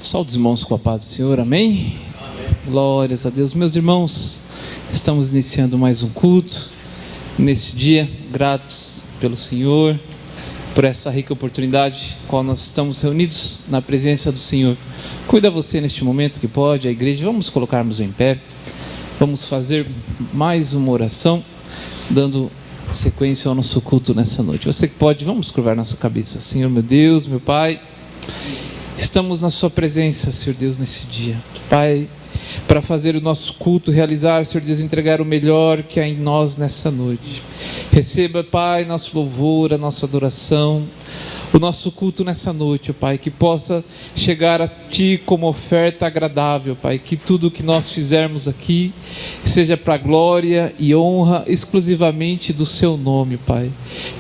Saúde os irmãos com a paz do Senhor, amém? Glórias a Deus. Meus irmãos, estamos iniciando mais um culto nesse dia, gratos pelo Senhor, por essa rica oportunidade qual nós estamos reunidos na presença do Senhor. Cuida você neste momento que pode, a igreja, vamos colocarmos em pé, vamos fazer mais uma oração, dando sequência ao nosso culto nessa noite. Você que pode, vamos curvar nossa cabeça. Senhor meu Deus, meu Pai, estamos na sua presença, Senhor Deus, nesse dia, Pai, para fazer o nosso culto, realizar, Senhor Deus, entregar o melhor que há em nós nessa noite. Receba, Pai, nosso louvor, a nossa adoração, o nosso culto nessa noite, Pai, que possa chegar a Ti como oferta agradável, Pai, que tudo que nós fizermos aqui seja para a glória e honra exclusivamente do Seu nome, Pai.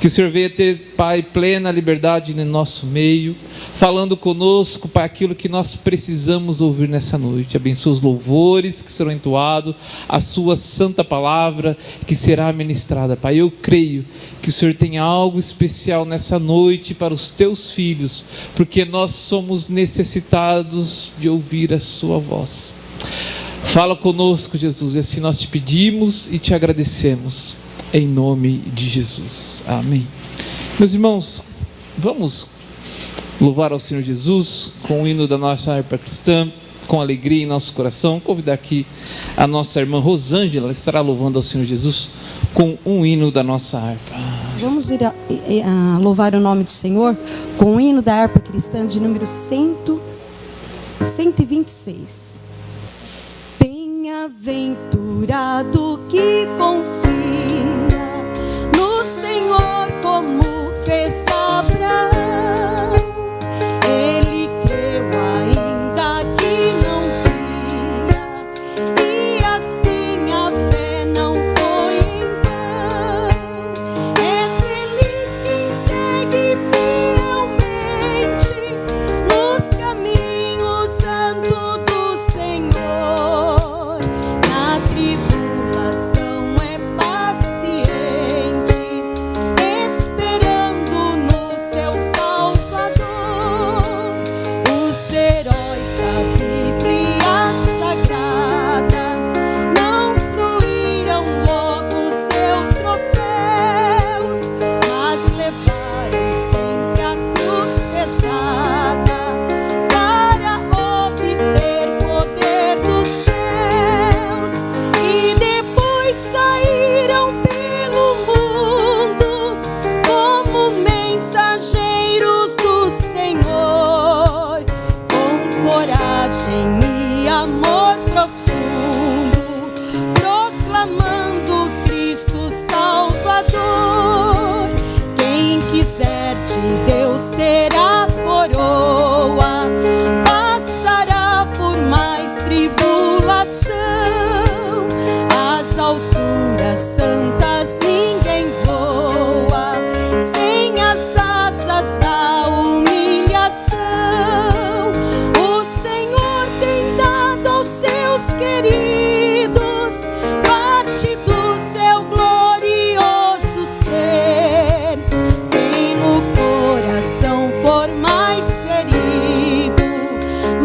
Que o Senhor venha ter, Pai, plena liberdade no nosso meio, falando conosco, Pai, aquilo que nós precisamos ouvir nessa noite. Abençoa os louvores que serão entoados, a Sua santa palavra que será ministrada, Pai. Eu creio que o Senhor tem algo especial nessa noite para os Teus filhos, porque nós somos necessitados de ouvir a Sua voz. Fala conosco, Jesus, e assim nós te pedimos e te agradecemos, em nome de Jesus, amém. Meus irmãos, vamos louvar ao Senhor Jesus com o hino da nossa harpa cristã, com alegria em nosso coração. Convidar aqui a nossa irmã Rosângela, ela estará louvando ao Senhor Jesus com um hino da nossa harpa. Vamos ir a louvar o nome do Senhor com o hino da harpa cristã de número 126. Bem-aventurado que confia no Senhor como fez Abraão. Ele creu ainda que não via, e assim a fé não foi em vão. É feliz quem segue fielmente nos caminhos santos do Senhor. Na tribulação é paciente, esperando no seu Salvador. Os heróis da Bíblia Sagrada não fluíram logo seus troféus, mas levaram sempre a cruz pesada para obter poder dos céus. E depois saíram pelo mundo como mensageiros do Senhor, com coragem e amor profundo, proclamando Cristo Salvador. Quem quiser de Deus terá coroa, passará por mais tribulação. Às alturas santas ninguém voa sem as asas da humilhação. O Senhor tem dado aos seus queridos parte do seu glorioso ser. Quem no coração for mais ferido,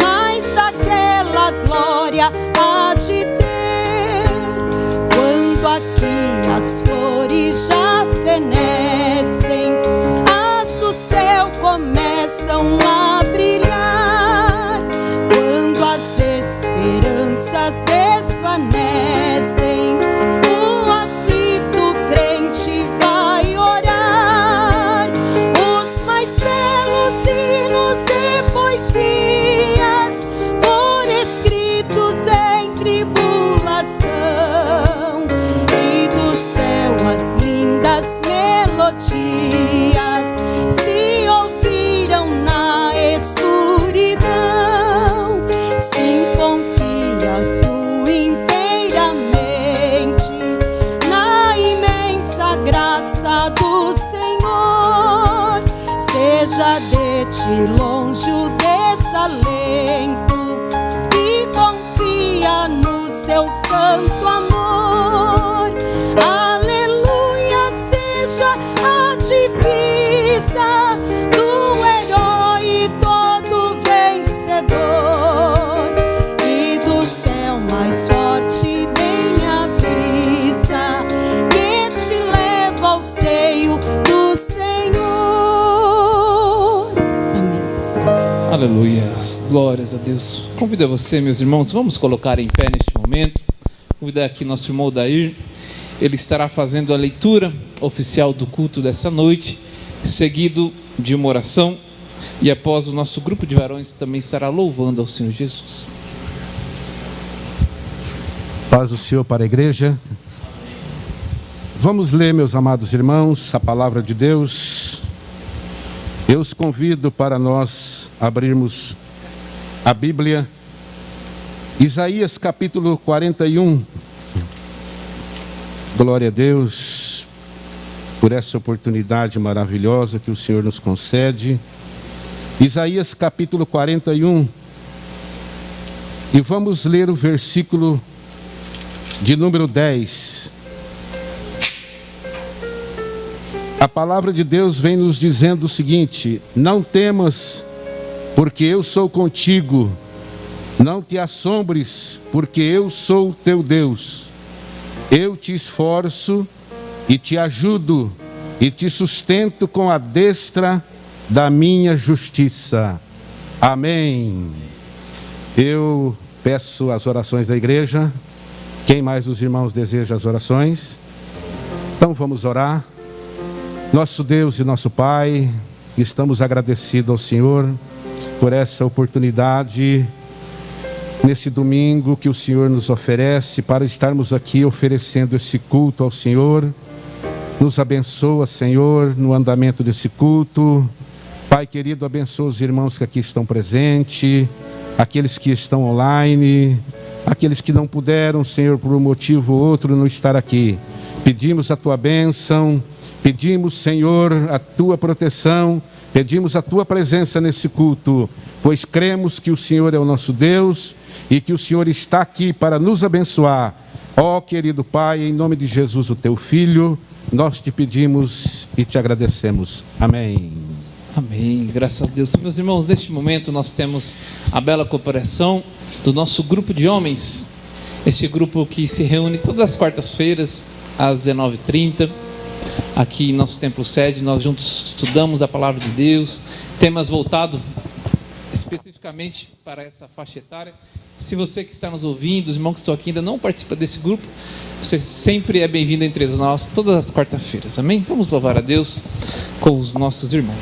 mais daquela glória há de ter. Quando aqui as flores já fenecem, as do céu começam a brilhar. Quando as esperanças desvanecem, o aflito crente vai orar. Os mais belos hinos e poesias foram escritos em tribulação, e do céu as lindas melodias se ouviram na escuridão. Sim, confia tu inteiramente na imensa graça do Senhor. Seja de ti longe o desalento e confia no seu santo amor. Aleluia, seja a divisa do herói todo vencedor. Aleluias, glórias a Deus. Convido a você, meus irmãos, vamos colocar em pé neste momento. Convidar aqui nosso irmão Dair. Ele estará fazendo a leitura oficial do culto dessa noite, seguido de uma oração, e após o nosso grupo de varões também estará louvando ao Senhor Jesus. Paz do Senhor para a igreja. Vamos ler, meus amados irmãos, a palavra de Deus. Eu os convido para nós abrirmos a Bíblia, Isaías capítulo 41. Glória a Deus por essa oportunidade maravilhosa que o Senhor nos concede. Isaías capítulo 41. E vamos ler o versículo de número 10. A palavra de Deus vem nos dizendo o seguinte: não temas, porque eu sou contigo. Não te assombres, porque eu sou teu Deus. Eu te esforço e te ajudo e te sustento com a destra da minha justiça. Amém. Eu peço as orações da igreja. Quem mais dos irmãos deseja as orações? Então vamos orar. Nosso Deus e nosso Pai, estamos agradecidos ao Senhor por essa oportunidade, nesse domingo que o Senhor nos oferece para estarmos aqui oferecendo esse culto ao Senhor. Nos abençoa, Senhor, no andamento desse culto. Pai querido, abençoa os irmãos que aqui estão presentes, aqueles que estão online, aqueles que não puderam, Senhor, por um motivo ou outro, não estar aqui. Pedimos a Tua bênção. Pedimos, Senhor, a Tua proteção, pedimos a Tua presença nesse culto, pois cremos que o Senhor é o nosso Deus e que o Senhor está aqui para nos abençoar. Ó querido Pai, em nome de Jesus, o Teu Filho, nós te pedimos e te agradecemos. Amém. Amém, graças a Deus. Meus irmãos, neste momento nós temos a bela cooperação do nosso grupo de homens, este grupo que se reúne todas as quartas-feiras às 19h30. Aqui em nosso templo sede, nós juntos estudamos a palavra de Deus, temas voltados especificamente para essa faixa etária. Se você que está nos ouvindo, os irmãos que estão aqui ainda não participam desse grupo, você sempre é bem-vindo entre nós, todas as quartas-feiras, amém? Vamos louvar a Deus com os nossos irmãos.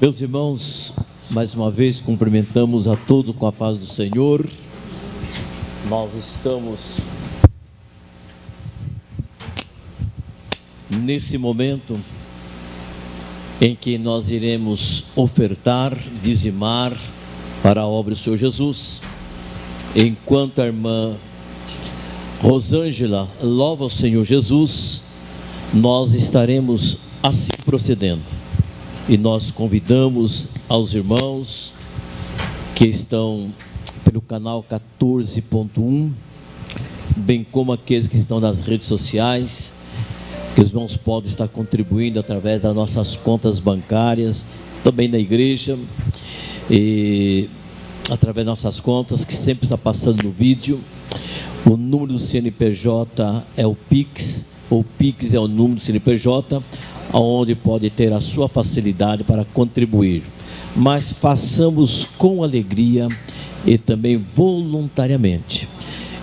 Meus irmãos, mais uma vez cumprimentamos a todos com a paz do Senhor. Nós estamos nesse momento em que nós iremos ofertar, dizimar para a obra do Senhor Jesus. Enquanto a irmã Rosângela louva o Senhor Jesus, nós estaremos assim procedendo. E nós convidamos aos irmãos que estão pelo canal 14.1, bem como aqueles que estão nas redes sociais, que os irmãos podem estar contribuindo através das nossas contas bancárias, também na igreja, e através das nossas contas, que sempre está passando no vídeo. O número do CNPJ é o Pix, ou Pix é o número do CNPJ, onde pode ter a sua facilidade para contribuir. Mas façamos com alegria e também voluntariamente.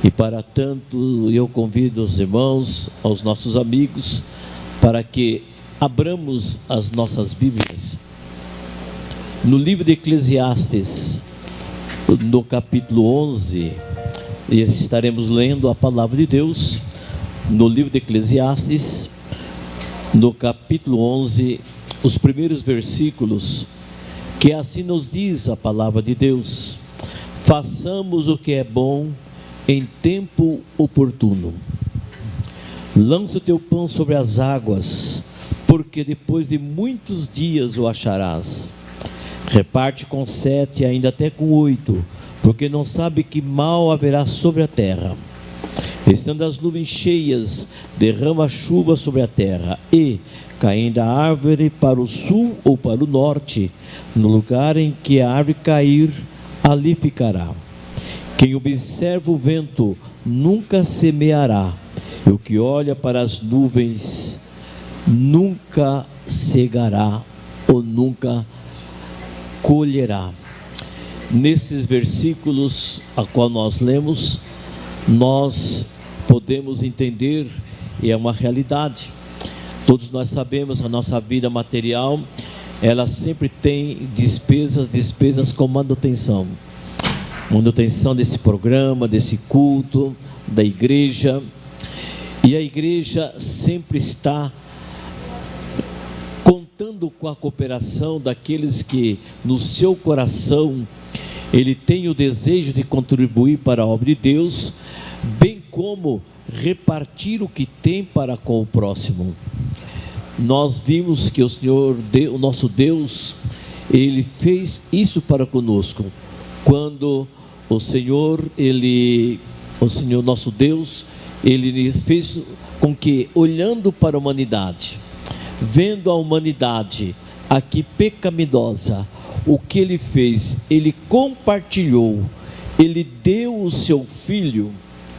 E para tanto, eu convido os irmãos, aos nossos amigos, para que abramos as nossas Bíblias no livro de Eclesiastes, no capítulo 11, e estaremos lendo a palavra de Deus no livro de Eclesiastes, no capítulo 11, os primeiros versículos, que assim nos diz a palavra de Deus: façamos o que é bom em tempo oportuno. Lança o teu pão sobre as águas, porque depois de muitos dias o acharás. Reparte com 7, ainda até com 8, porque não sabe que mal haverá sobre a terra. Estando as nuvens cheias, derrama chuva sobre a terra, e, caindo a árvore para o sul ou para o norte, no lugar em que a árvore cair, ali ficará. Quem observa o vento nunca semeará, e o que olha para as nuvens nunca cegará ou nunca colherá. Nesses versículos a qual nós lemos, nós podemos entender, e é uma realidade. Todos nós sabemos, a nossa vida material, ela sempre tem despesas com manutenção desse programa, desse culto, da igreja. E a igreja sempre está contando com a cooperação daqueles que no seu coração ele tem o desejo de contribuir para a obra de Deus, bem como repartir o que tem para com o próximo. Nós vimos que o Senhor, o nosso Deus, Ele fez isso para conosco, quando o Senhor nosso Deus, Ele fez com que, olhando para a humanidade, vendo a humanidade aqui pecaminosa, o que Ele fez? Ele compartilhou, Ele deu o seu Filho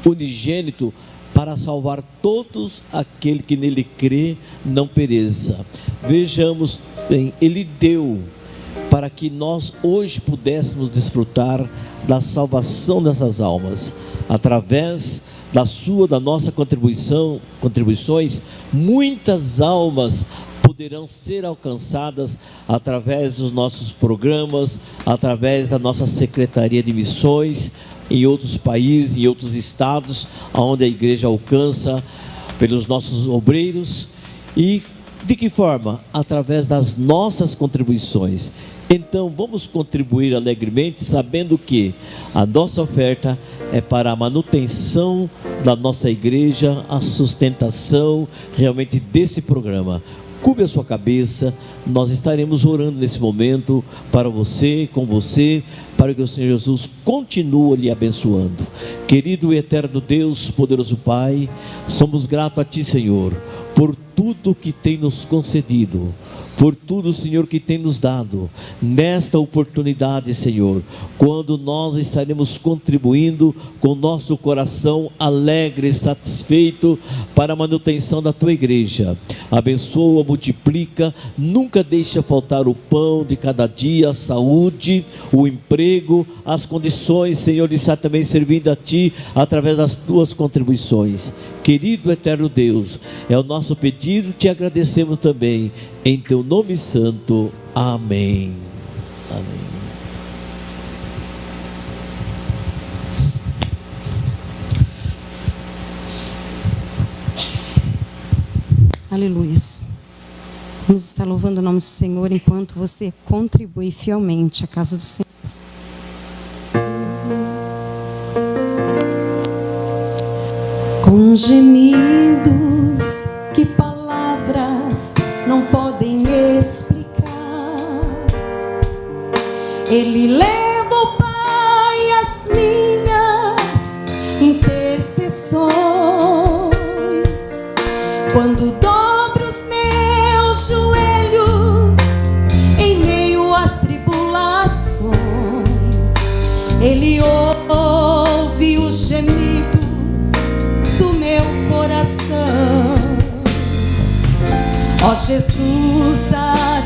unigênito para salvar todos aquele que nele crê, não pereça. Vejamos bem, Ele deu para que nós hoje pudéssemos desfrutar da salvação dessas almas, através da nossa contribuições, muitas almas poderão ser alcançadas através dos nossos programas, através da nossa Secretaria de Missões, em outros países, em outros estados, onde a igreja alcança, pelos nossos obreiros. E de que forma? Através das nossas contribuições. Então vamos contribuir alegremente, sabendo que a nossa oferta é para a manutenção da nossa igreja, a sustentação realmente desse programa. Curve a sua cabeça, nós estaremos orando nesse momento para você, com você, para que o Senhor Jesus continue lhe abençoando. Querido e eterno Deus, poderoso Pai, somos gratos a Ti, Senhor, por tudo que tem nos concedido, por tudo, Senhor, que tem nos dado, nesta oportunidade, Senhor, quando nós estaremos contribuindo com nosso coração alegre e satisfeito para a manutenção da Tua igreja. Abençoa, multiplica, nunca deixa faltar o pão de cada dia, a saúde, o emprego, as condições, Senhor, de estar também servindo a Ti, através das Tuas contribuições. Querido eterno Deus, é o nosso pedido, te agradecemos também, em Teu nome santo. Amém. Amém. Aleluia. Vamos estar louvando o nome do Senhor enquanto você contribui fielmente à casa do Senhor. Com gemidos que palavras não podem explicar, Ele leva ao Pai as minhas intercessões. Quando dobro os meus joelhos em meio às tribulações, Ele ouve o gemido do meu coração. Ó Jesus,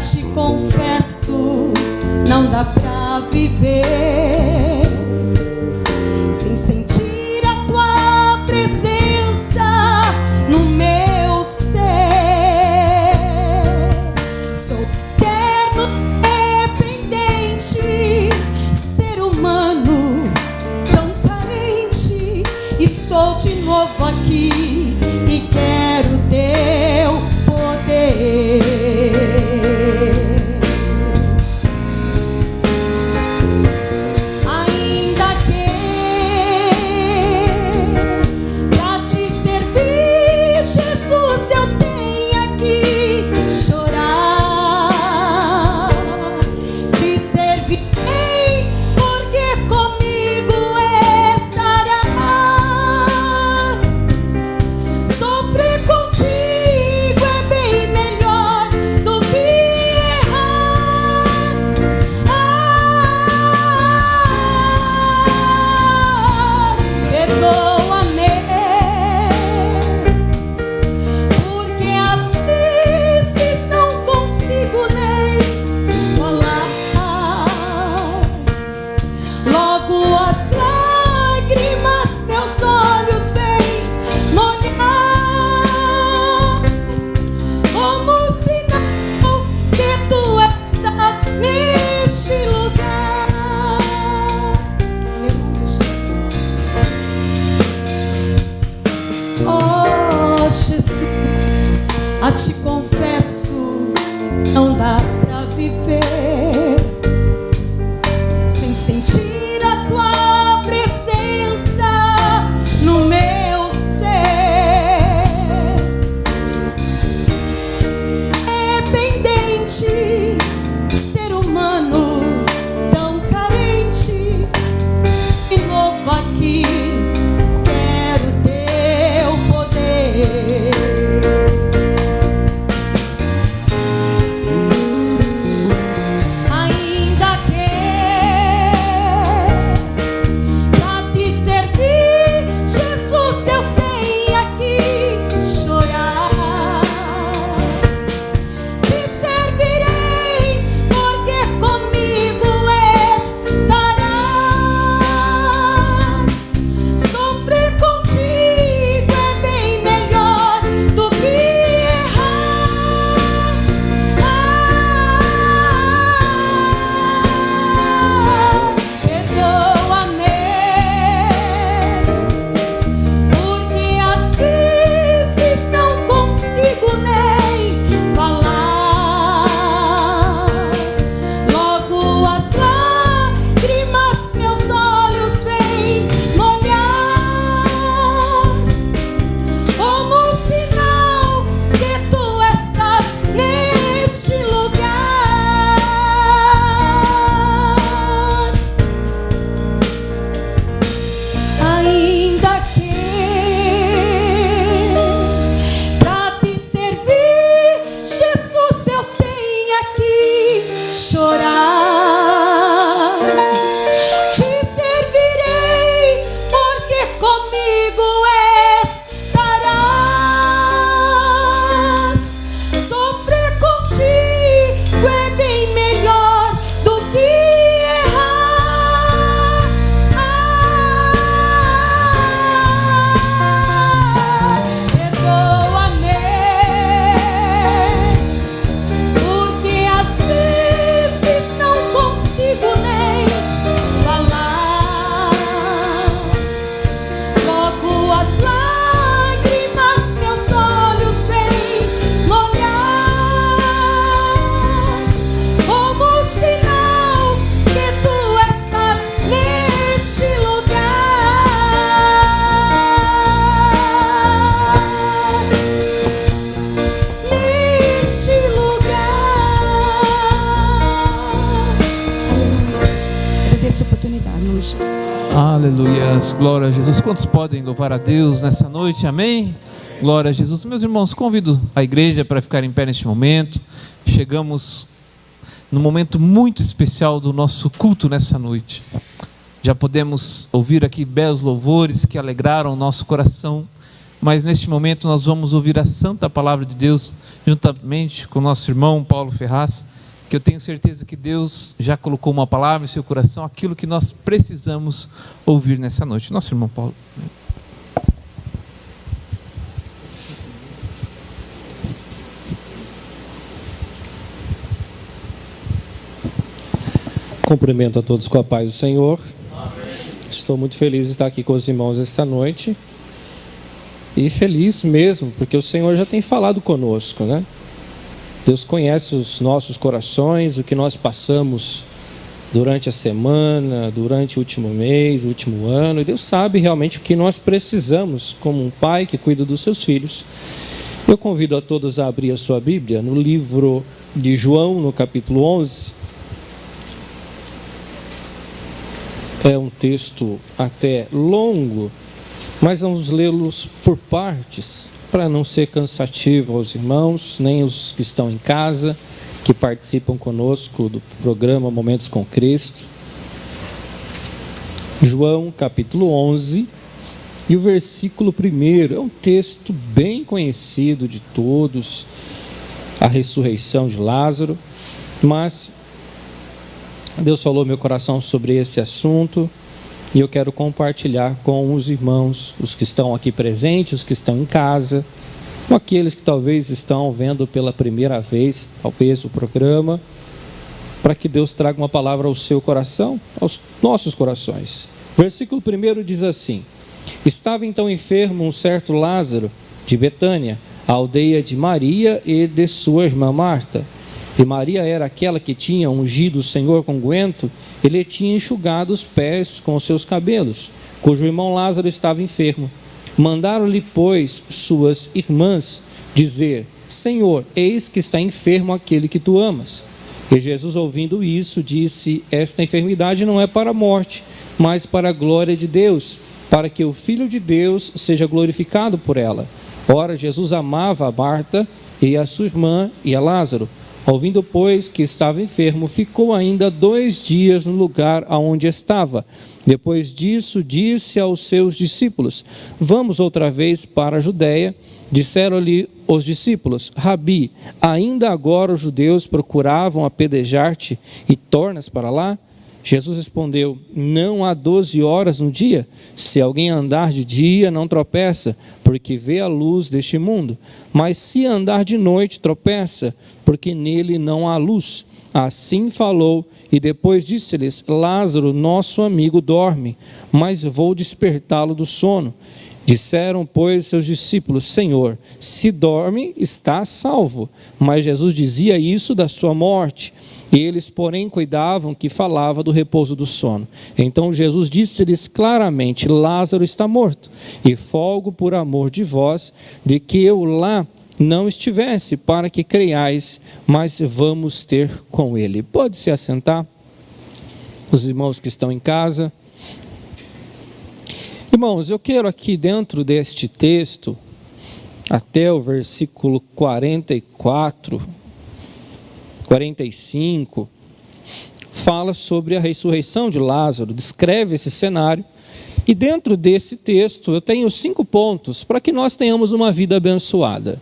te confesso, não dá pra viver sem sentir a tua presença no meu ser. Sou eterno dependente, ser humano tão carente. Estou de novo aqui e quero teu poder. Ainda que pra te servir, Jesus, eu tenha que chorar. Te servirei porque comigo estarás. Sofrer contigo é bem melhor Aleluias, glória a Jesus. Quantos podem louvar a Deus nessa noite? Amém? Glória a Jesus. Meus irmãos, convido a igreja para ficar em pé neste momento. Chegamos num momento muito especial do nosso culto nessa noite. Já podemos ouvir aqui belos louvores que alegraram o nosso coração, mas neste momento nós vamos ouvir a santa palavra de Deus juntamente com o nosso irmão Paulo Ferraz, que eu tenho certeza que Deus já colocou uma palavra em seu coração, aquilo que nós precisamos ouvir nessa noite. Nosso irmão Paulo. Cumprimento a todos com a paz do Senhor. Estou muito feliz de estar aqui com os irmãos esta noite. E feliz mesmo, porque o Senhor já tem falado conosco, né? Deus conhece os nossos corações, o que nós passamos durante a semana, durante o último mês, o último ano. E Deus sabe realmente o que nós precisamos como um pai que cuida dos seus filhos. Eu convido a todos a abrir a sua Bíblia no livro de João, no capítulo 11. É um texto até longo, mas vamos lê-los por partes, para não ser cansativo aos irmãos, nem os que estão em casa, que participam conosco do programa Momentos com Cristo. João capítulo 11 e o versículo 1, é um texto bem conhecido de todos, a ressurreição de Lázaro, mas Deus falou no meu coração sobre esse assunto, e eu quero compartilhar com os irmãos, os que estão aqui presentes, os que estão em casa, ou aqueles que talvez estão vendo pela primeira vez, talvez o programa, para que Deus traga uma palavra ao seu coração, aos nossos corações. Versículo 1 diz assim: Estava então enfermo um certo Lázaro, de Betânia, a aldeia de Maria e de sua irmã Marta. E Maria era aquela que tinha ungido o Senhor com unguento, e lhe tinha enxugado os pés com os seus cabelos, cujo irmão Lázaro estava enfermo. Mandaram-lhe, pois, suas irmãs dizer: Senhor, eis que está enfermo aquele que tu amas. E Jesus, ouvindo isso, disse: Esta enfermidade não é para a morte, mas para a glória de Deus, para que o Filho de Deus seja glorificado por ela. Ora, Jesus amava a Marta e a sua irmã e a Lázaro. Ouvindo, pois, que estava enfermo, ficou ainda 2 dias no lugar aonde estava. Depois disso, disse aos seus discípulos: Vamos outra vez para a Judéia. Disseram-lhe os discípulos: Rabi, ainda agora os judeus procuravam apedrejar-te, e tornas para lá? Jesus respondeu: Não há 12 horas no dia? Se alguém andar de dia, não tropeça, porque vê a luz deste mundo. Mas se andar de noite, tropeça, porque nele não há luz. Assim falou, e depois disse-lhes: Lázaro, nosso amigo, dorme, mas vou despertá-lo do sono. Disseram, pois, seus discípulos: Senhor, se dorme, está salvo. Mas Jesus dizia isso da sua morte. Eles, porém, cuidavam que falava do repouso do sono. Então Jesus disse-lhes claramente: Lázaro está morto, e folgo por amor de vós, de que eu lá não estivesse, para que creiais, mas vamos ter com ele. Pode se assentar, os irmãos que estão em casa. Irmãos, eu quero aqui dentro deste texto, até o versículo 44, 45, fala sobre a ressurreição de Lázaro, descreve esse cenário. E dentro desse texto eu tenho 5 pontos para que nós tenhamos uma vida abençoada.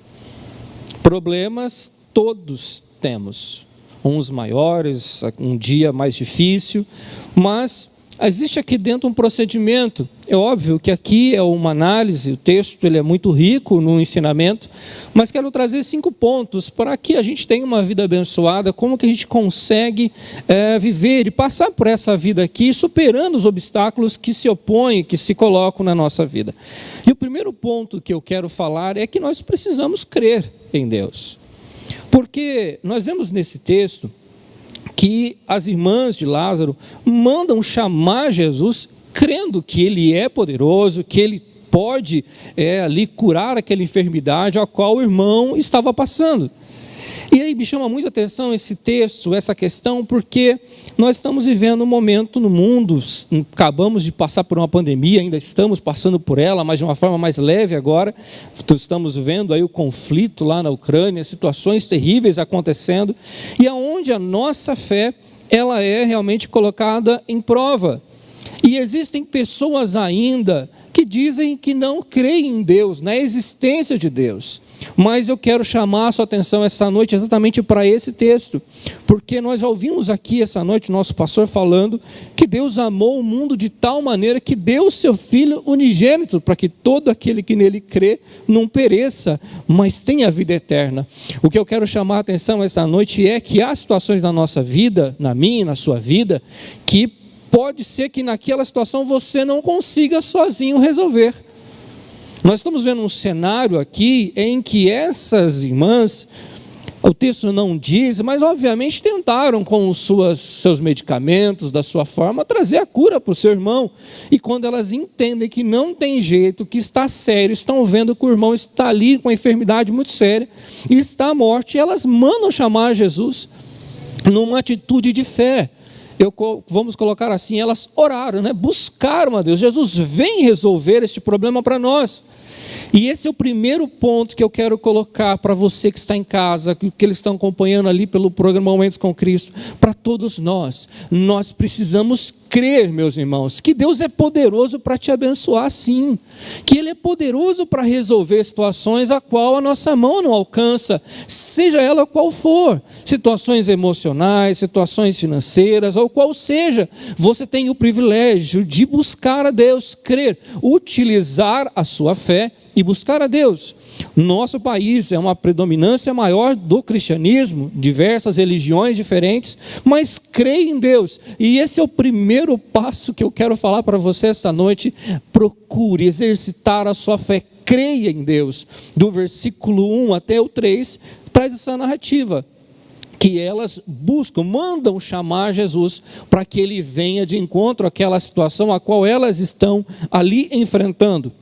Problemas todos temos, uns maiores, um dia mais difícil, mas existe aqui dentro um procedimento. É óbvio que aqui é uma análise, o texto ele é muito rico no ensinamento, mas quero trazer 5 pontos para que a gente tenha uma vida abençoada, como que a gente consegue viver e passar por essa vida aqui, superando os obstáculos que se opõem, que se colocam na nossa vida. E o primeiro ponto que eu quero falar é que nós precisamos crer em Deus. Porque nós vemos nesse texto que as irmãs de Lázaro mandam chamar Jesus, crendo que ele é poderoso, que ele pode ali curar aquela enfermidade a qual o irmão estava passando. E aí me chama muita atenção esse texto, essa questão, porque nós estamos vivendo um momento no mundo, acabamos de passar por uma pandemia, ainda estamos passando por ela, mas de uma forma mais leve agora. Estamos vendo aí o conflito lá na Ucrânia, situações terríveis acontecendo, e aonde a nossa fé, ela é realmente colocada em prova. E existem pessoas ainda que dizem que não creem em Deus, na existência de Deus. Mas eu quero chamar a sua atenção esta noite exatamente para esse texto, porque nós já ouvimos aqui essa noite o nosso pastor falando que Deus amou o mundo de tal maneira que deu o seu Filho unigênito, para que todo aquele que nele crê não pereça, mas tenha a vida eterna. O que eu quero chamar a atenção esta noite é que há situações na nossa vida, na minha e na sua vida, que pode ser que naquela situação você não consiga sozinho resolver. Nós estamos vendo um cenário aqui em que essas irmãs, o texto não diz, mas obviamente tentaram com seus medicamentos, da sua forma, trazer a cura para o seu irmão. E quando elas entendem que não tem jeito, que está sério, estão vendo que o irmão está ali com uma enfermidade muito séria e está à morte, elas mandam chamar Jesus numa atitude de fé. Vamos colocar assim, elas oraram, buscaram a Deus. Jesus, vem resolver este problema para nós. E esse é o primeiro ponto que eu quero colocar para você que está em casa, que eles estão acompanhando ali pelo programa Momentos com Cristo, para todos nós. Nós precisamos crer, meus irmãos, que Deus é poderoso para te abençoar, sim. Que Ele é poderoso para resolver situações a qual a nossa mão não alcança, seja ela qual for. Situações emocionais, situações financeiras, ou qual seja. Você tem o privilégio de buscar a Deus, crer, utilizar a sua fé e buscar a Deus. Nosso país é uma predominância maior do cristianismo, diversas religiões diferentes, mas creia em Deus. E esse é o primeiro passo que eu quero falar para você esta noite. Procure exercitar a sua fé, creia em Deus. Do versículo 1 até o 3, traz essa narrativa, que elas buscam, mandam chamar Jesus para que Ele venha de encontro àquela situação a qual elas estão ali enfrentando.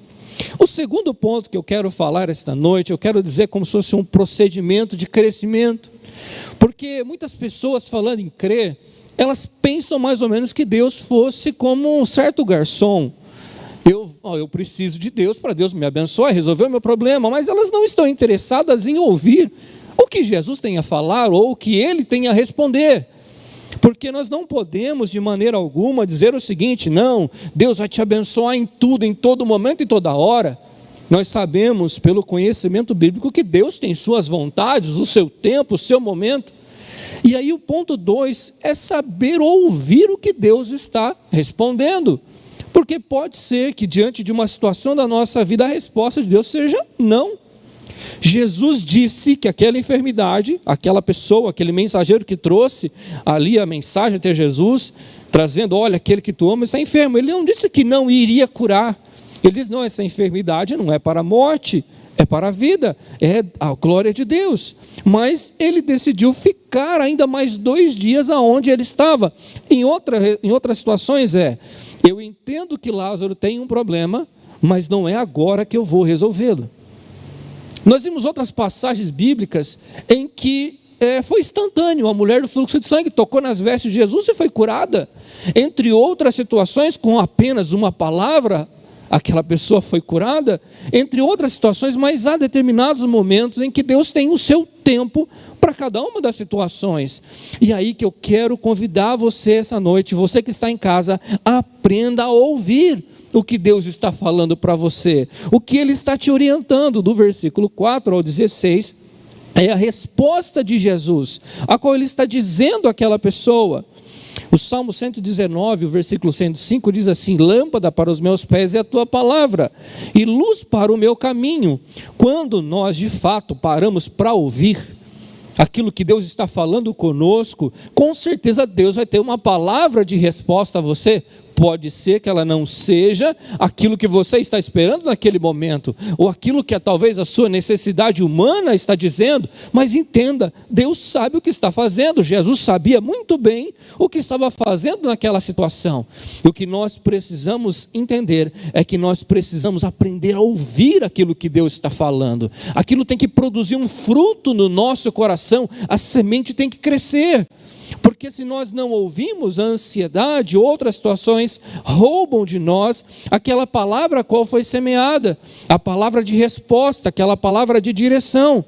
O segundo ponto que eu quero falar esta noite, eu quero dizer como se fosse um procedimento de crescimento, porque muitas pessoas falando em crer, elas pensam mais ou menos que Deus fosse como um certo garçom. Eu preciso de Deus para Deus me abençoar, resolver o meu problema, mas elas não estão interessadas em ouvir o que Jesus tem a falar ou o que Ele tem a responder. Porque nós não podemos de maneira alguma dizer o seguinte: não, Deus vai te abençoar em tudo, em todo momento e toda hora. Nós sabemos pelo conhecimento bíblico que Deus tem suas vontades, o seu tempo, o seu momento. E aí o ponto 2 é saber ouvir o que Deus está respondendo. Porque pode ser que diante de uma situação da nossa vida a resposta de Deus seja não. Jesus disse que aquela enfermidade, aquela pessoa, aquele mensageiro que trouxe ali a mensagem até Jesus, trazendo, olha, aquele que tu ama está enfermo. Ele não disse que não iria curar. Ele disse, não, essa enfermidade não é para a morte, é para a vida, é a glória de Deus. Mas ele decidiu ficar ainda mais 2 dias aonde ele estava. Em outras situações eu entendo que Lázaro tem um problema, mas não é agora que eu vou resolvê-lo. Nós vimos outras passagens bíblicas em que foi instantâneo. A mulher do fluxo de sangue tocou nas vestes de Jesus e foi curada. Entre outras situações, com apenas uma palavra, aquela pessoa foi curada. Entre outras situações, mas há determinados momentos em que Deus tem o seu tempo para cada uma das situações. E aí que eu quero convidar você essa noite, você que está em casa, aprenda a ouvir o que Deus está falando para você, o que Ele está te orientando. Do versículo 4 ao 16, é a resposta de Jesus, a qual Ele está dizendo àquela pessoa. O Salmo 119, o versículo 105 diz assim: lâmpada para os meus pés é a tua palavra, e luz para o meu caminho. Quando nós de fato paramos para ouvir aquilo que Deus está falando conosco, com certeza Deus vai ter uma palavra de resposta a você Pode ser que ela não seja aquilo que você está esperando naquele momento, ou aquilo que talvez a sua necessidade humana está dizendo, mas entenda, Deus sabe o que está fazendo. Jesus sabia muito bem o que estava fazendo naquela situação. E o que nós precisamos entender é que nós precisamos aprender a ouvir aquilo que Deus está falando. Aquilo tem que produzir um fruto no nosso coração, a semente tem que crescer. Porque se nós não ouvimos, a ansiedade, outras situações roubam de nós aquela palavra a qual foi semeada, a palavra de resposta, aquela palavra de direção.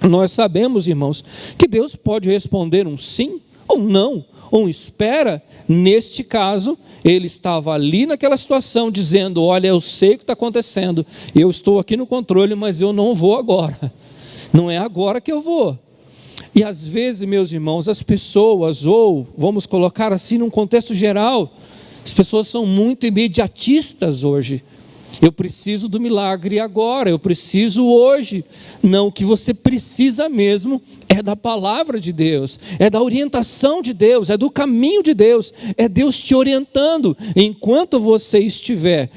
Nós sabemos, irmãos, que Deus pode responder um sim ou não, ou um espera. Neste caso, ele estava ali naquela situação dizendo: olha, eu sei o que está acontecendo, eu estou aqui no controle, mas eu não vou agora, não é agora que eu vou. E às vezes, meus irmãos, as pessoas, ou vamos colocar assim num contexto geral, as pessoas são muito imediatistas hoje. Eu preciso do milagre agora, eu preciso hoje. Não, o que você precisa mesmo é da palavra de Deus, é da orientação de Deus, é do caminho de Deus, é Deus te orientando. Enquanto você estiver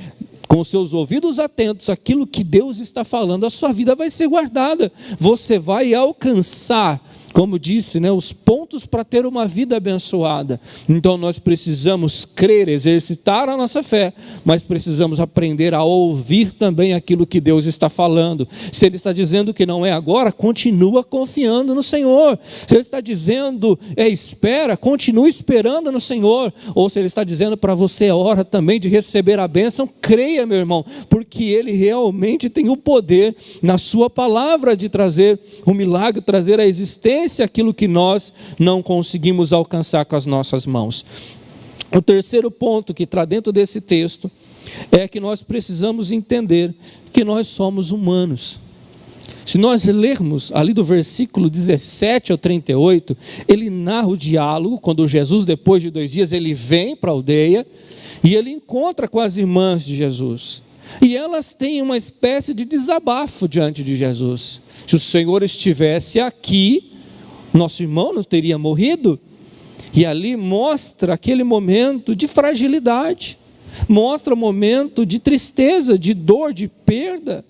com seus ouvidos atentos àquilo que Deus está falando, a sua vida vai ser guardada. Você vai alcançar, como disse, os pontos para ter uma vida abençoada. Então nós precisamos crer, exercitar a nossa fé, mas precisamos aprender a ouvir também aquilo que Deus está falando. Se Ele está dizendo que não é agora, continua confiando no Senhor. Se Ele está dizendo espera, continue esperando no Senhor. Ou se Ele está dizendo para você, é hora também de receber a bênção, creia, meu irmão, porque Ele realmente tem o poder na sua palavra de trazer o milagre, trazer a existência aquilo que nós não conseguimos alcançar com as nossas mãos. O terceiro ponto que está dentro desse texto é que nós precisamos entender que nós somos humanos. Se nós lermos ali do versículo 17 ao 38, ele narra o diálogo, quando Jesus, depois de 2 dias, ele vem para a aldeia e ele encontra com as irmãs de Jesus. E elas têm uma espécie de desabafo diante de Jesus. Se o Senhor estivesse aqui, nosso irmão não teria morrido. E ali mostra aquele momento de fragilidade, mostra o momento de tristeza, de dor, de perda.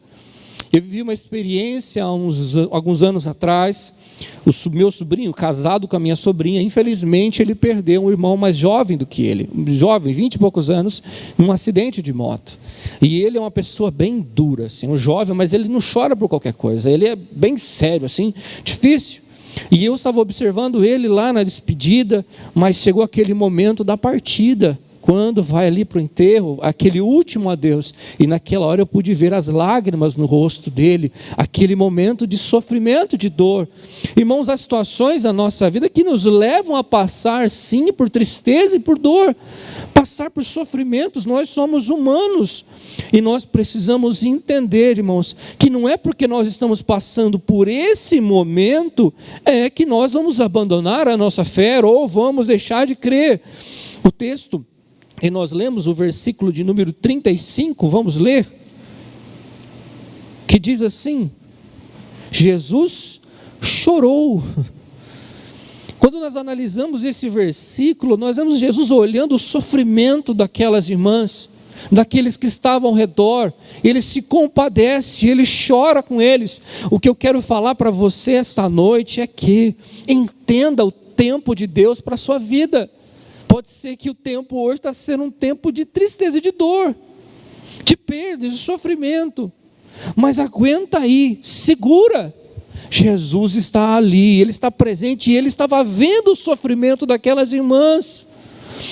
Eu vivi uma experiência há alguns anos atrás. O meu sobrinho, casado com a minha sobrinha, infelizmente ele perdeu um irmão mais jovem do que ele, jovem, 20 e poucos anos, num acidente de moto. E ele é uma pessoa bem dura, assim, um jovem, mas ele não chora por qualquer coisa, ele é bem sério, assim, difícil. E eu estava observando ele lá na despedida, mas chegou aquele momento da partida, quando vai ali para o enterro, aquele último adeus, e naquela hora eu pude ver as lágrimas no rosto dele, aquele momento de sofrimento, de dor. Irmãos, há situações na nossa vida que nos levam a passar sim por tristeza e por dor, passar por sofrimentos. Nós somos humanos e nós precisamos entender, irmãos, que não é porque nós estamos passando por esse momento que nós vamos abandonar a nossa fé ou vamos deixar de crer. O texto, e nós lemos o versículo de número 35, vamos ler, que diz assim: Jesus chorou. Quando nós analisamos esse versículo, nós vemos Jesus olhando o sofrimento daquelas irmãs, daqueles que estavam ao redor. Ele se compadece, ele chora com eles. O que eu quero falar para você esta noite é que entenda o tempo de Deus para a sua vida. Pode ser que o tempo hoje está sendo um tempo de tristeza e de dor, de perda, de sofrimento, mas aguenta aí, segura. Jesus está ali, Ele está presente e Ele estava vendo o sofrimento daquelas irmãs.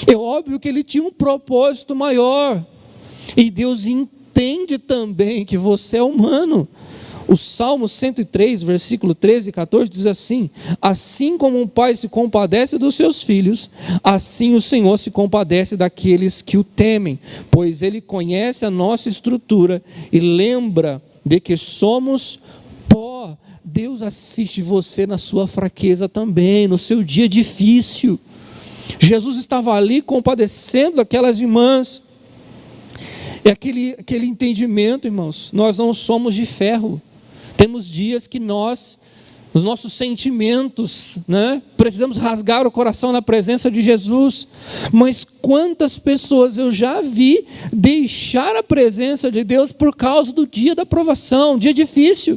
É óbvio que Ele tinha um propósito maior, e Deus entende também que você é humano. O Salmo 103, versículo 13 e 14 diz assim: assim como um pai se compadece dos seus filhos, assim o Senhor se compadece daqueles que o temem, pois Ele conhece a nossa estrutura e lembra de que somos pó. Deus assiste você na sua fraqueza também, no seu dia difícil. Jesus estava ali compadecendo aquelas irmãs. É aquele entendimento, irmãos, nós não somos de ferro. Temos dias que nós os nossos sentimentos, né? Precisamos rasgar o coração na presença de Jesus. Mas quantas pessoas eu já vi deixar a presença de Deus por causa do dia da provação, dia difícil,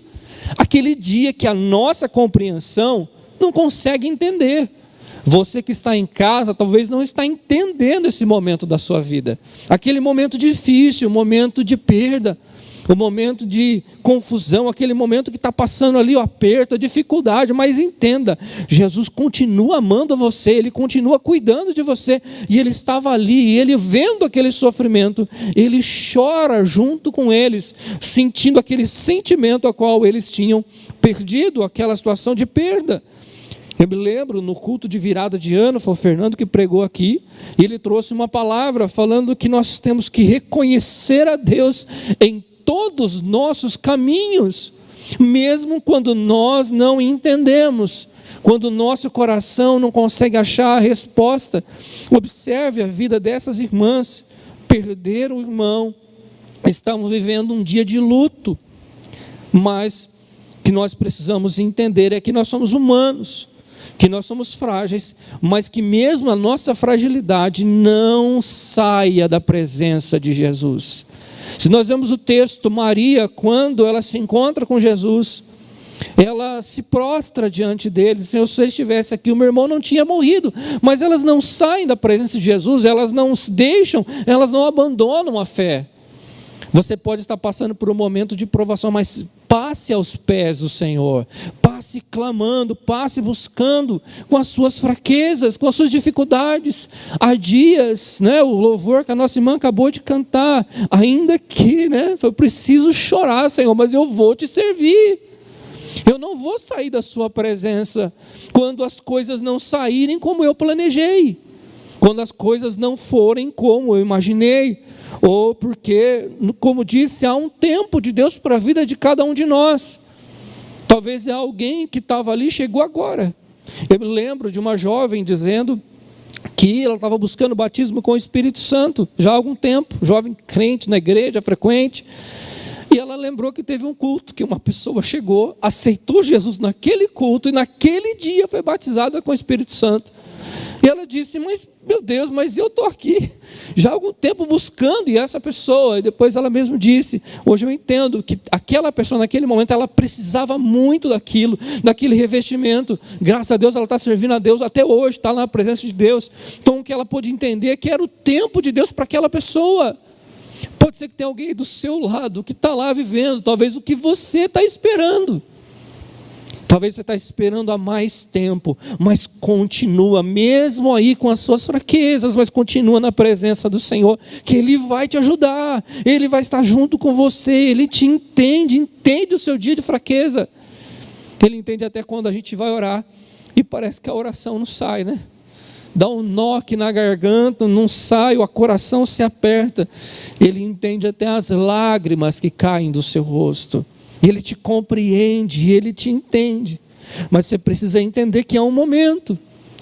aquele dia que a nossa compreensão não consegue entender. Você que está em casa talvez não está entendendo esse momento da sua vida, aquele momento difícil, o momento de perda, o momento de confusão, aquele momento que está passando ali o aperto, a dificuldade. Mas entenda, Jesus continua amando você, Ele continua cuidando de você, e Ele estava ali, e Ele vendo aquele sofrimento, Ele chora junto com eles, sentindo aquele sentimento a qual eles tinham perdido, aquela situação de perda. Eu me lembro, no culto de virada de ano, foi o Fernando que pregou aqui, e ele trouxe uma palavra falando que nós temos que reconhecer a Deus em todos os nossos caminhos, mesmo quando nós não entendemos, quando o nosso coração não consegue achar a resposta. Observe a vida dessas irmãs, perderam o irmão, estavam vivendo um dia de luto, mas que nós precisamos entender é que nós somos humanos, que nós somos frágeis, mas que mesmo a nossa fragilidade não saia da presença de Jesus. Se nós vemos o texto, Maria, quando ela se encontra com Jesus, ela se prostra diante dele. Se você estivesse aqui, o meu irmão não tinha morrido. Mas elas não saem da presença de Jesus, elas não se deixam, elas não abandonam a fé. Você pode estar passando por um momento de provação, mas passe aos pés do Senhor, passe clamando, passe buscando com as suas fraquezas, com as suas dificuldades. Há dias, né, o louvor que a nossa irmã acabou de cantar, ainda que, né, foi preciso chorar, Senhor, mas eu vou te servir. Eu não vou sair da sua presença quando as coisas não saírem como eu planejei, quando as coisas não forem como eu imaginei, ou porque, como disse, há um tempo de Deus para a vida de cada um de nós. Talvez é alguém que estava ali, chegou agora. Eu me lembro de uma jovem dizendo que ela estava buscando o batismo com o Espírito Santo já há algum tempo, jovem crente na igreja, frequente, e ela lembrou que teve um culto, que uma pessoa chegou, aceitou Jesus naquele culto, e naquele dia foi batizada com o Espírito Santo. E ela disse, mas meu Deus, mas eu estou aqui já há algum tempo buscando, e essa pessoa, e depois ela mesma disse, hoje eu entendo que aquela pessoa naquele momento, ela precisava muito daquilo, daquele revestimento. Graças a Deus ela está servindo a Deus até hoje, está na presença de Deus. Então o que ela pôde entender é que era o tempo de Deus para aquela pessoa. Pode ser que tenha alguém do seu lado que está lá vivendo, talvez o que você está esperando. Talvez você está esperando há mais tempo, mas continua, mesmo aí com as suas fraquezas, mas continua na presença do Senhor, que Ele vai te ajudar, Ele vai estar junto com você, Ele te entende o seu dia de fraqueza. Ele entende até quando a gente vai orar e parece que a oração não sai, né? Dá um nó aqui na garganta, não sai, o coração se aperta. Ele entende até as lágrimas que caem do seu rosto. Ele te compreende, Ele te entende. Mas você precisa entender que há um momento,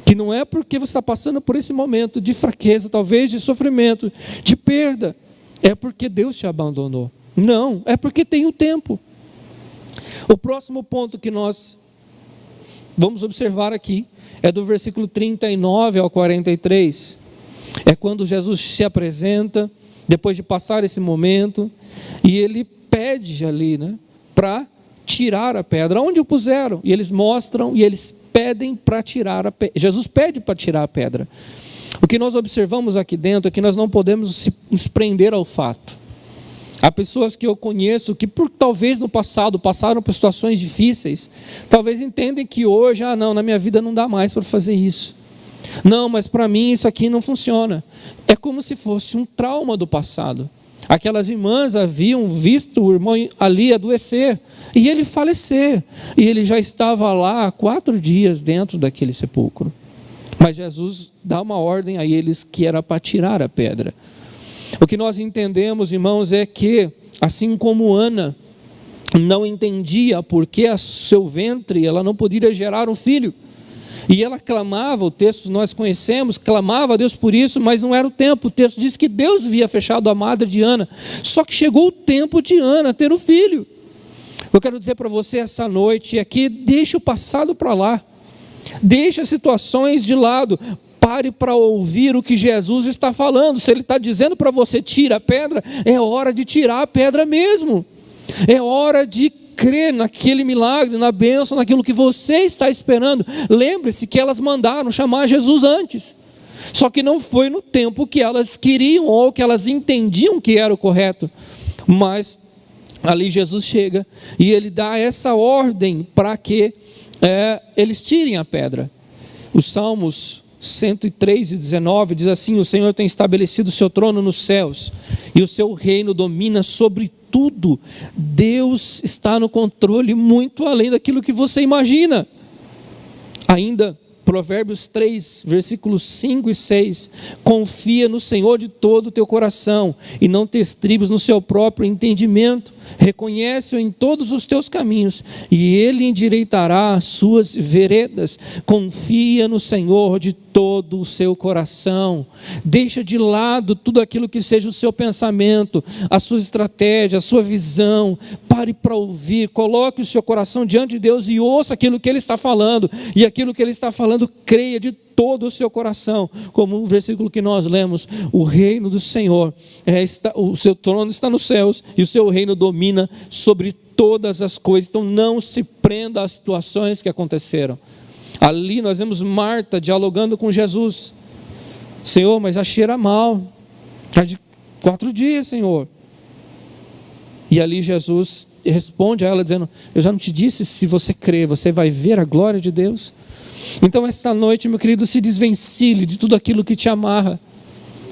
que não é porque você está passando por esse momento de fraqueza, talvez de sofrimento, de perda, é porque Deus te abandonou. Não, é porque tem o tempo. O próximo ponto que nós vamos observar aqui é do versículo 39 ao 43. É quando Jesus se apresenta, depois de passar esse momento, e Ele pede ali, né, para tirar a pedra. Onde o puseram? E eles mostram e eles pedem para tirar a pedra. Jesus pede para tirar a pedra. O que nós observamos aqui dentro é que nós não podemos nos prender ao fato. Há pessoas que eu conheço que talvez no passado passaram por situações difíceis, talvez entendem que hoje, não, na minha vida não dá mais para fazer isso. Não, mas para mim isso aqui não funciona. É como se fosse um trauma do passado. Aquelas irmãs haviam visto o irmão ali adoecer e ele falecer. E ele já estava lá há 4 dias dentro daquele sepulcro. Mas Jesus dá uma ordem a eles que era para tirar a pedra. O que nós entendemos, irmãos, é que, assim como Ana não entendia por que a seu ventre ela não poderia gerar um filho, e ela clamava, o texto nós conhecemos, clamava a Deus por isso, mas não era o tempo. O texto diz que Deus havia fechado a madre de Ana, só que chegou o tempo de Ana ter o filho. Eu quero dizer para você essa noite aqui, deixa o passado para lá. Deixa as situações de lado. Pare para ouvir o que Jesus está falando. Se Ele está dizendo para você, tira a pedra, é hora de tirar a pedra mesmo. É hora de crer naquele milagre, na bênção, naquilo que você está esperando. Lembre-se que elas mandaram chamar Jesus antes. Só que não foi no tempo que elas queriam ou que elas entendiam que era o correto. Mas ali Jesus chega e Ele dá essa ordem para que eles tirem a pedra. Os Salmos 103:19 diz assim: o Senhor tem estabelecido o seu trono nos céus e o seu reino domina sobre tudo. Deus está no controle muito além daquilo que você imagina. Ainda Provérbios 3, versículos 5 e 6. Confia no Senhor de todo o teu coração e não te estribes no seu próprio entendimento. Reconhece-o em todos os teus caminhos e Ele endireitará as suas veredas. Confia no Senhor de todo o seu coração. Deixa de lado tudo aquilo que seja o seu pensamento, a sua estratégia, a sua visão. Pare para ouvir, coloque o seu coração diante de Deus e ouça aquilo que Ele está falando. E aquilo que Ele está falando, creia de todo o seu coração, como o versículo que nós lemos: o reino do Senhor, o seu trono está nos céus e o seu reino domina sobre todas as coisas. Então não se prenda às situações que aconteceram. Ali nós vemos Marta dialogando com Jesus: Senhor, mas já cheira mal, já de 4 dias, Senhor. E ali Jesus responde a ela dizendo: eu já não te disse, se você crer, você vai ver a glória de Deus? Então esta noite, meu querido, se desvencilhe de tudo aquilo que te amarra,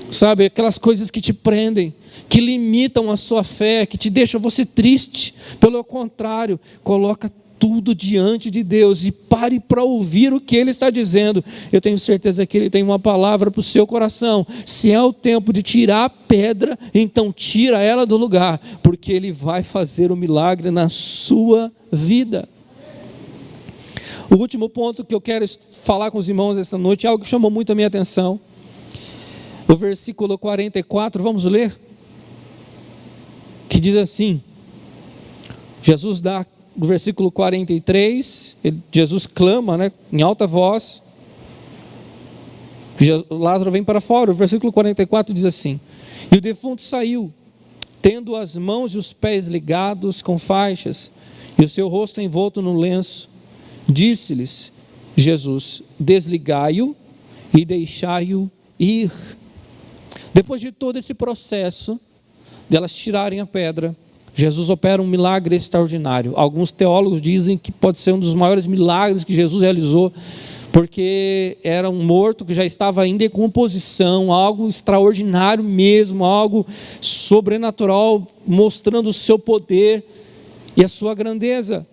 sabe, aquelas coisas que te prendem, que limitam a sua fé, que te deixam você triste. Pelo contrário, coloca tudo diante de Deus e pare para ouvir o que Ele está dizendo. Eu tenho certeza que Ele tem uma palavra para o seu coração. Se é o tempo de tirar a pedra, então tira ela do lugar, porque Ele vai fazer o milagre na sua vida. O último ponto que eu quero falar com os irmãos esta noite é algo que chamou muito a minha atenção. O versículo 44, vamos ler? Que diz assim: Jesus dá o versículo 43, Jesus clama, em alta voz. Lázaro vem para fora. O versículo 44 diz assim: e o defunto saiu, tendo as mãos e os pés ligados com faixas, e o seu rosto envolto num lenço. Disse-lhes Jesus: desligai-o e deixai-o ir. Depois de todo esse processo de elas tirarem a pedra, Jesus opera um milagre extraordinário. Alguns teólogos dizem que pode ser um dos maiores milagres que Jesus realizou, porque era um morto que já estava em decomposição, algo extraordinário mesmo, algo sobrenatural, mostrando o seu poder e a sua grandeza.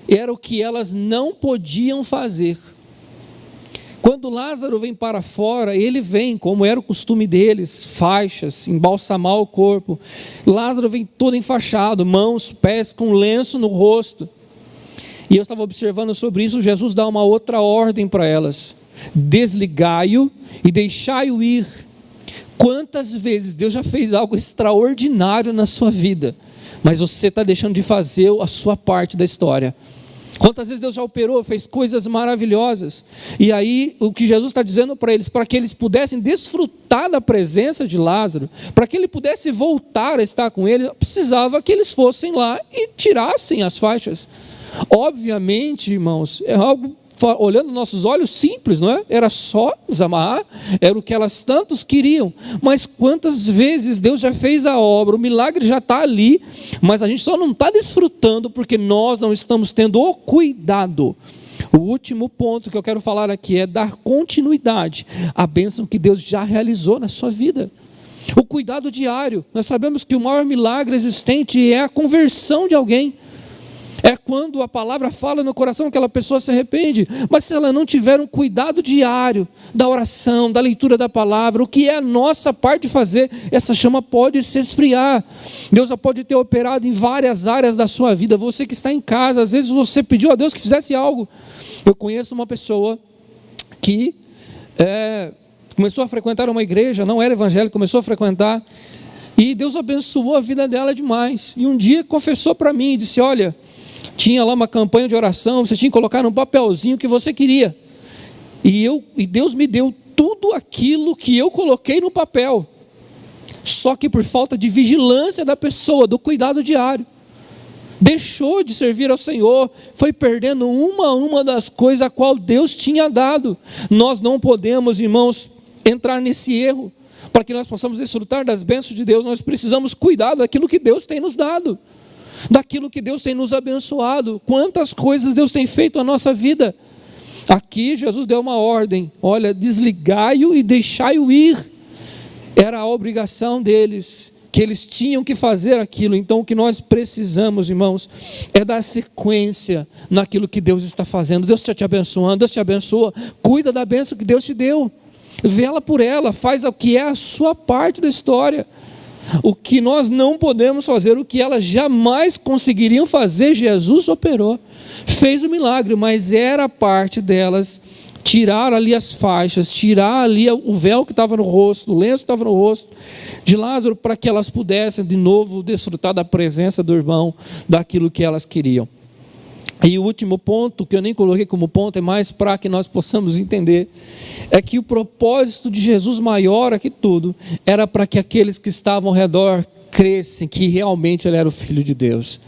Era o que elas não podiam fazer. Quando Lázaro vem para fora, ele vem, como era o costume deles, faixas, embalsamar o corpo. Lázaro vem todo enfaixado, mãos, pés, com lenço no rosto. E eu estava observando sobre isso. Jesus dá uma outra ordem para elas: desligai-o e deixai-o ir. Quantas vezes Deus já fez algo extraordinário na sua vida, mas você está deixando de fazer a sua parte da história? Quantas vezes Deus já operou, fez coisas maravilhosas, e aí o que Jesus está dizendo para eles, para que eles pudessem desfrutar da presença de Lázaro, para que ele pudesse voltar a estar com ele, precisava que eles fossem lá e tirassem as faixas. Obviamente, irmãos, é algo, olhando nossos olhos, simples, não é? Era só desamarrar, era o que elas tantos queriam. Mas quantas vezes Deus já fez a obra, o milagre já está ali, mas a gente só não está desfrutando porque nós não estamos tendo o cuidado. O último ponto que eu quero falar aqui é dar continuidade à bênção que Deus já realizou na sua vida. O cuidado diário. Nós sabemos que o maior milagre existente é a conversão de alguém. É quando a palavra fala no coração, aquela pessoa se arrepende. Mas se ela não tiver um cuidado diário da oração, da leitura da palavra, o que é a nossa parte de fazer, essa chama pode se esfriar. Deus já pode ter operado em várias áreas da sua vida. Você que está em casa, às vezes você pediu a Deus que fizesse algo. Eu conheço uma pessoa que começou a frequentar uma igreja, não era evangélica, começou a frequentar, E Deus abençoou a vida dela demais. E um dia confessou para mim, disse: olha, tinha lá uma campanha de oração, você tinha que colocar num papelzinho o que você queria. E Deus me deu tudo aquilo que eu coloquei no papel. Só que por falta de vigilância da pessoa, do cuidado diário, deixou de servir ao Senhor, foi perdendo uma a uma das coisas a qual Deus tinha dado. Nós não podemos, irmãos, entrar nesse erro. Para que nós possamos desfrutar das bênçãos de Deus, nós precisamos cuidar daquilo que Deus tem nos dado, daquilo que Deus tem nos abençoado. Quantas coisas Deus tem feito na nossa vida. Aqui Jesus deu uma ordem: olha, desligai-o e deixai-o ir. Era a obrigação deles, que eles tinham que fazer aquilo. Então o que nós precisamos, irmãos, é dar sequência naquilo que Deus está fazendo. Deus está te abençoando, Deus te abençoa, cuida da bênção que Deus te deu, vela por ela, faz o que é a sua parte da história. O que nós não podemos fazer, o que elas jamais conseguiriam fazer, Jesus operou, fez o milagre, mas era parte delas tirar ali as faixas, tirar ali o véu que estava no rosto, o lenço que estava no rosto de Lázaro, para que elas pudessem de novo desfrutar da presença do irmão, daquilo que elas queriam. E o último ponto, que eu nem coloquei como ponto, é mais para que nós possamos entender, é que o propósito de Jesus, maior que tudo, era para que aqueles que estavam ao redor crescem que realmente Ele era o Filho de Deus.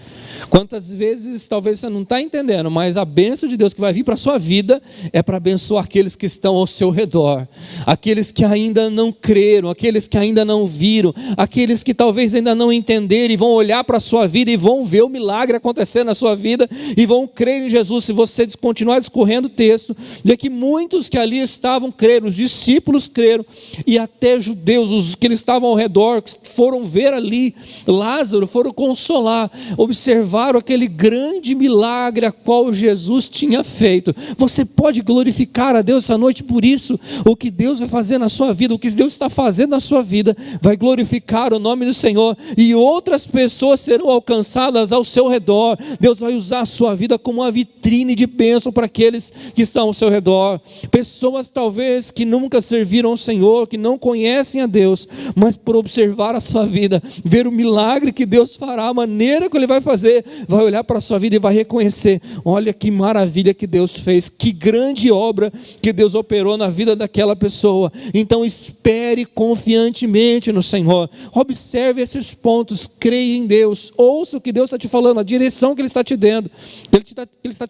Quantas vezes, talvez você não está entendendo, mas a bênção de Deus que vai vir para a sua vida é para abençoar aqueles que estão ao seu redor, aqueles que ainda não creram, aqueles que ainda não viram, aqueles que talvez ainda não entenderam e vão olhar para a sua vida e vão ver o milagre acontecer na sua vida e vão crer em Jesus. Se você continuar discorrendo o texto, vê que muitos que ali estavam creram, os discípulos creram, e até judeus, os que eles estavam ao redor, que foram ver ali Lázaro, foram consolar, observaram aquele grande milagre a qual Jesus tinha feito. Você pode glorificar a Deus essa noite por isso. O que Deus vai fazer na sua vida, o que Deus está fazendo na sua vida, vai glorificar o nome do Senhor, e outras pessoas serão alcançadas ao seu redor. Deus vai usar a sua vida como uma vitrine de bênção para aqueles que estão ao seu redor. Pessoas talvez que nunca serviram ao Senhor, que não conhecem a Deus, mas por observar a sua vida, ver o milagre que Deus fará, a maneira que Ele vai fazer, vai olhar para a sua vida e vai reconhecer: olha que maravilha que Deus fez, que grande obra que Deus operou na vida daquela pessoa. Então espere confiantemente no Senhor, observe esses pontos, creia em Deus, ouça o que Deus está te falando, a direção que Ele está te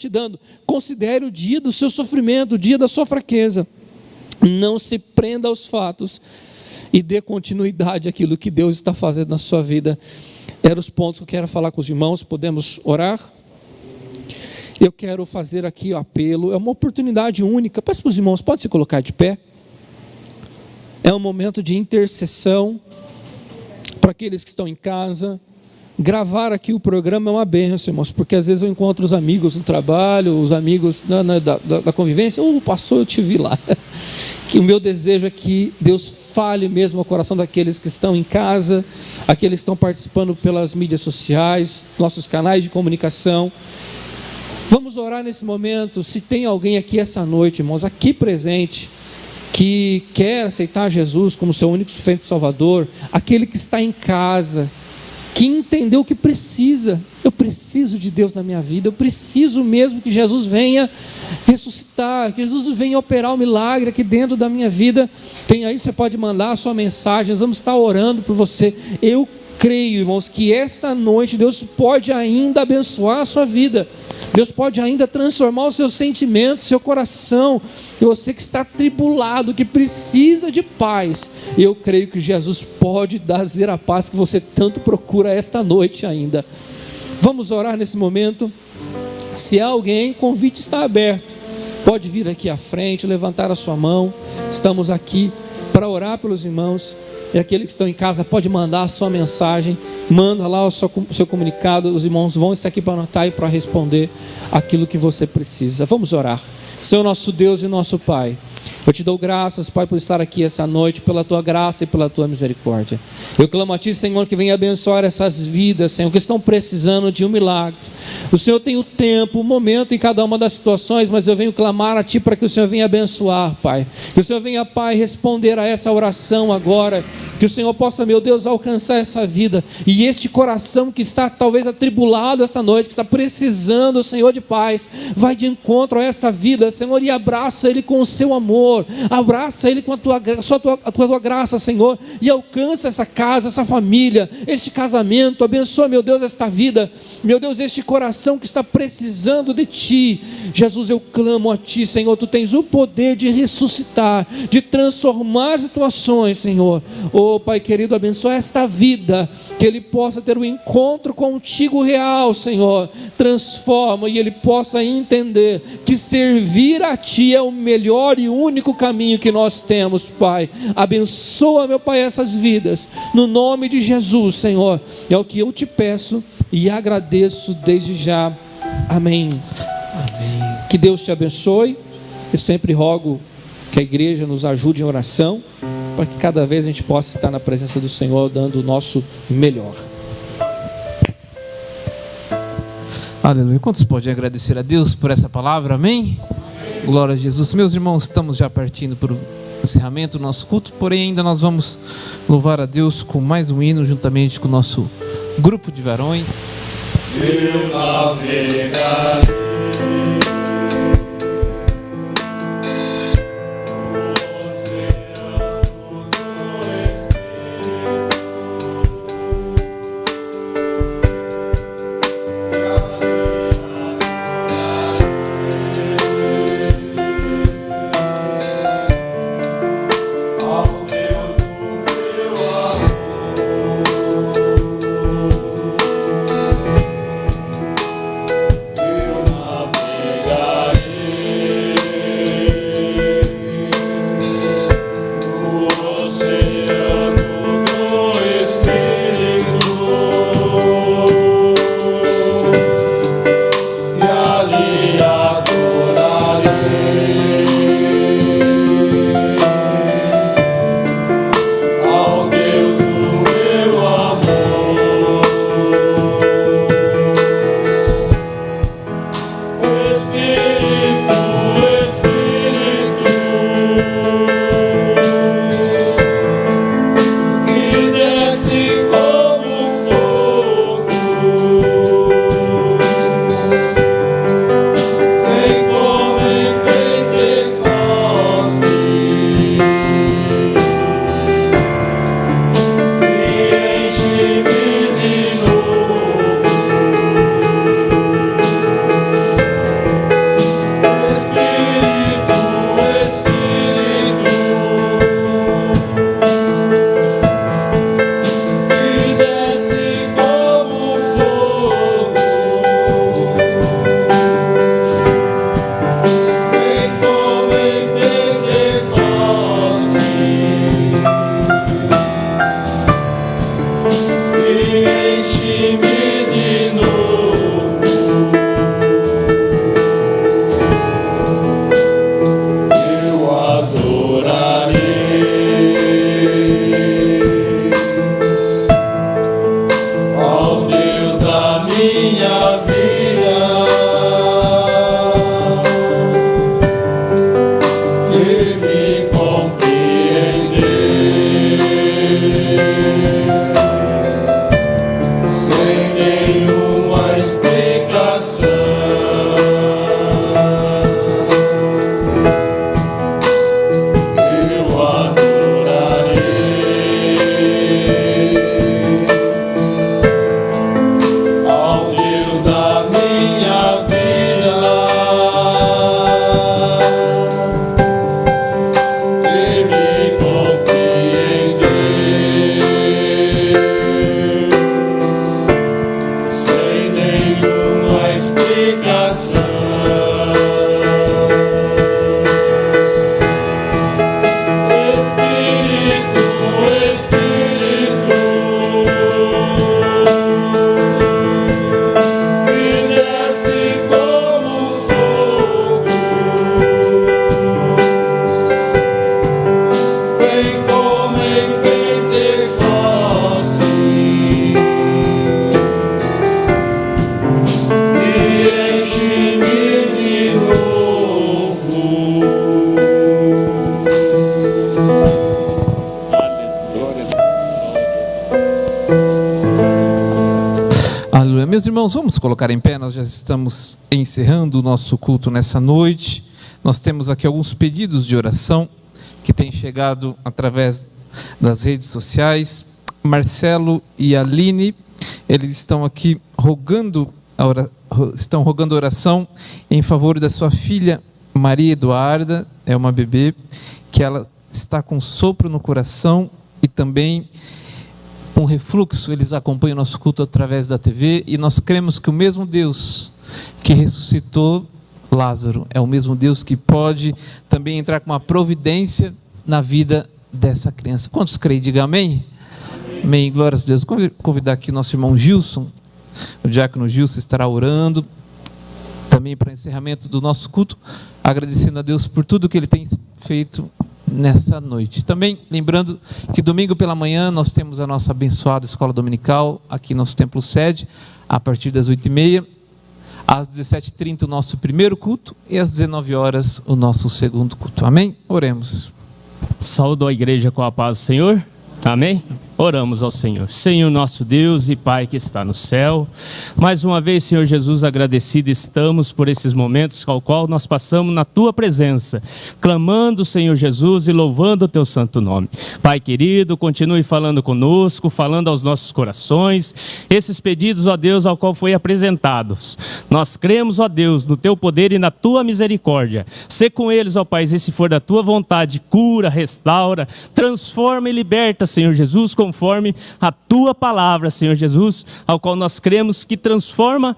dando, considere o dia do seu sofrimento, o dia da sua fraqueza, não se prenda aos fatos e dê continuidade àquilo que Deus está fazendo na sua vida. Eram os pontos que eu quero falar com os irmãos. Podemos orar? Eu quero fazer aqui o apelo, é uma oportunidade única. Peço para os irmãos, pode se colocar de pé. É um momento de intercessão para aqueles que estão em casa. Gravar aqui o programa é uma bênção, irmãos, porque às vezes eu encontro os amigos no trabalho, os amigos da convivência. Passou, eu te vi lá. Que o meu desejo é que Deus fale mesmo ao coração daqueles que estão em casa, aqueles que estão participando pelas mídias sociais, nossos canais de comunicação. Vamos orar nesse momento. Se tem alguém aqui essa noite, irmãos, aqui presente, que quer aceitar Jesus como seu único suficiente Salvador, aquele que está em casa, que entendeu que precisa, eu preciso de Deus na minha vida, eu preciso mesmo que Jesus venha ressuscitar, que Jesus venha operar o milagre aqui dentro da minha vida. Tem aí, você pode mandar a sua mensagem, nós vamos estar orando por você. Eu creio, irmãos, que esta noite Deus pode ainda abençoar a sua vida, Deus pode ainda transformar os seus sentimentos, seu coração. E você que está atribulado, que precisa de paz, eu creio que Jesus pode trazer a paz que você tanto procura esta noite ainda. Vamos orar nesse momento. Se há alguém, o convite está aberto, pode vir aqui à frente, levantar a sua mão. Estamos aqui para orar pelos irmãos. E aqueles que estão em casa, pode mandar a sua mensagem, manda lá o seu comunicado, os irmãos vão estar aqui para anotar e para responder aquilo que você precisa. Vamos orar. Senhor nosso Deus e nosso Pai, eu te dou graças, Pai, por estar aqui essa noite, pela tua graça e pela tua misericórdia. Eu clamo a ti, Senhor, que venha abençoar essas vidas, Senhor, que estão precisando de um milagre. O Senhor tem o tempo, o momento em cada uma das situações, mas eu venho clamar a ti para que o Senhor venha abençoar, Pai. Que o Senhor venha, Pai, responder a essa oração agora, Que o Senhor possa, meu Deus, alcançar essa vida. E este coração que está talvez atribulado esta noite, que está precisando, Senhor, de paz, vai de encontro a esta vida, Senhor, e abraça ele com o seu amor, abraça ele com a tua graça, Senhor, e alcança essa casa, essa família, este casamento. Abençoa, meu Deus, esta vida, meu Deus, este coração que está precisando de Ti. Jesus, eu clamo a Ti, Senhor, Tu tens o poder de ressuscitar, de transformar situações, Senhor. Oh, Pai querido, abençoa esta vida, que ele possa ter um encontro contigo real, Senhor. Transforma e ele possa entender que servir a Ti é o melhor e único caminho que nós temos, Pai. Abençoa, meu Pai, essas vidas, no nome de Jesus, Senhor. É o que eu te peço e agradeço desde já. Amém. Amém. Que Deus te abençoe. Eu sempre rogo que a igreja nos ajude em oração, para que cada vez a gente possa estar na presença do Senhor, dando o nosso melhor. Aleluia. Quantos podem agradecer a Deus por essa palavra? Amém? Glória a Jesus. Meus irmãos, estamos já partindo para o encerramento do nosso culto, porém ainda nós vamos louvar a Deus com mais um hino, juntamente com o nosso grupo de varões. Eu navegarei. Aleluia. Meus irmãos, vamos colocar em pé, nós já estamos encerrando o nosso culto nessa noite. Nós temos aqui alguns pedidos de oração que têm chegado através das redes sociais. Marcelo e Aline, eles estão aqui rogando oração em favor da sua filha Maria Eduarda, é uma bebê, que ela está com sopro no coração e também um refluxo. Eles acompanham o nosso culto através da TV e nós cremos que o mesmo Deus que ressuscitou Lázaro é o mesmo Deus que pode também entrar com uma providência na vida dessa criança. Quantos creem? Diga amém. Amém, glórias a Deus. Vou convidar aqui o nosso irmão Gilson, o diácono Gilson estará orando também para encerramento do nosso culto, agradecendo a Deus por tudo que Ele tem feito nessa noite. Também lembrando que domingo pela manhã nós temos a nossa abençoada escola dominical aqui no nosso templo sede, a partir das 8h30, às 17h30 o nosso primeiro culto e às 19 horas o nosso segundo culto. Amém? Oremos. Saúdo a igreja com a paz do Senhor. Amém? Oramos ao Senhor. Senhor nosso Deus e Pai que está no céu, mais uma vez, Senhor Jesus, agradecido estamos por esses momentos ao qual nós passamos na Tua presença, clamando, Senhor Jesus, e louvando o Teu santo nome. Pai querido, continue falando conosco, falando aos nossos corações, esses pedidos, ó Deus, ao qual foi apresentados. Nós cremos, ó Deus, no Teu poder e na Tua misericórdia. Sê com eles, ó Pai, e se for da Tua vontade, cura, restaura, transforma e liberta, Senhor Jesus, conforme a Tua palavra, Senhor Jesus, ao qual nós cremos que transforma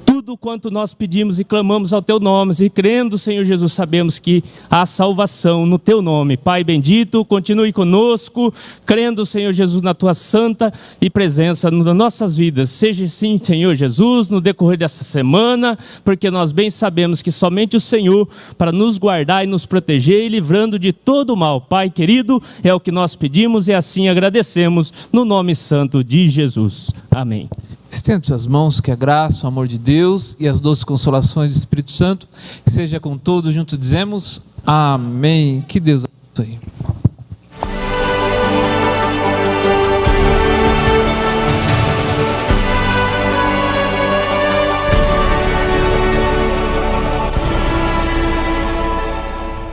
tudo quanto nós pedimos e clamamos ao Teu nome, e crendo, Senhor Jesus, sabemos que há salvação no Teu nome. Pai bendito, continue conosco, crendo, Senhor Jesus, na Tua santa e presença nas nossas vidas. Seja assim, Senhor Jesus, no decorrer dessa semana, porque nós bem sabemos que somente o Senhor para nos guardar e nos proteger e livrando de todo o mal. Pai querido, é o que nós pedimos e assim agradecemos no nome santo de Jesus. Amém. Estende suas mãos, que a graça, o amor de Deus e as doces consolações do Espírito Santo seja com todos juntos. Dizemos amém. Que Deus abençoe.